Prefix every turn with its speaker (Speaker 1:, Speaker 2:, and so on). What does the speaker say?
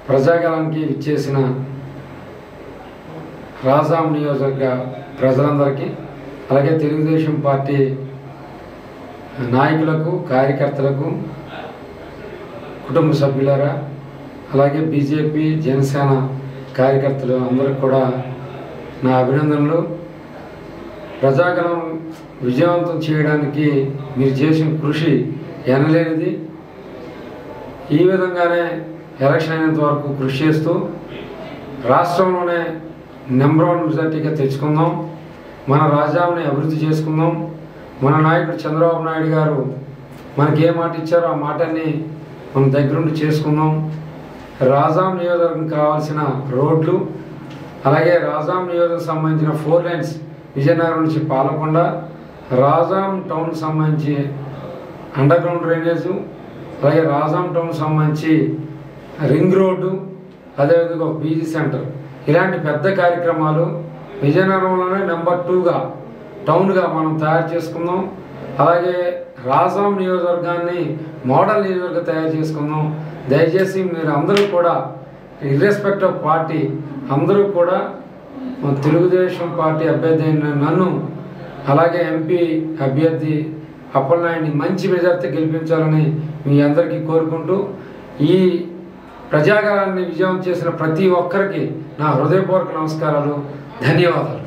Speaker 1: ప్రజాగళానికి విచ్చేసిన రాజాం నియోజకవర్గ ప్రజలందరికీ, అలాగే తెలుగుదేశం పార్టీ నాయకులకు, కార్యకర్తలకు, కుటుంబ సభ్యులారా, అలాగే బీజేపీ, జనసేన కార్యకర్తలు అందరికి కూడా నా అభినందనలు. ప్రజాగళం విజయవంతం చేయడానికి మీరు చేసిన కృషి ఎనలేనిది. ఈ విధంగానే ఎలక్షన్ అయినంత వరకు కృషి చేస్తూ రాష్ట్రంలోనే నెంబర్ 1 మెజార్టీగా తెచ్చుకుందాం. మన రాజ్యాన్ని అభివృద్ధి చేసుకుందాం. మన నాయకుడు చంద్రబాబు నాయుడు గారు మనకి ఏ మాట ఇచ్చారో ఆ మాటని మనం దగ్గరుండి చేసుకుందాం. రాజాం నియోజకవర్గం కావాల్సిన రోడ్లు, అలాగే రాజాం నియోజకవర్గం సంబంధించిన 4 లైన్స్ విజయనగరం నుంచి పాలకొండ, రాజాం టౌన్కి సంబంధించి అండర్గ్రౌండ్ డ్రైనేజు, అలాగే రాజాం టౌన్ సంబంధించి రింగ్ రోడ్డు, అదేవిధంగా ఒక బీజీ సెంటర్, ఇలాంటి పెద్ద కార్యక్రమాలు విజయనగరంలోనే నెంబర్ 2గా టౌన్గా మనం తయారు చేసుకుందాం. అలాగే రాజాం నియోజకవర్గాన్ని మోడల్ నియోజకవర్గం తయారు చేసుకుందాం. దయచేసి మీరు అందరూ కూడా ఇర్రెస్పెక్ట్ ఆఫ్ పార్టీ అందరూ కూడా తెలుగుదేశం పార్టీ అభ్యర్థి అయిన నన్ను, అలాగే ఎంపీ అభ్యర్థి అప్పలనాయుడిని మంచి మెజార్టీ గెలిపించాలని మీ అందరికీ కోరుకుంటూ, ఈ ప్రజాగళాన్ని విజయం చేసిన ప్రతి ఒక్కరికి నా హృదయపూర్వక నమస్కారాలు, ధన్యవాదాలు.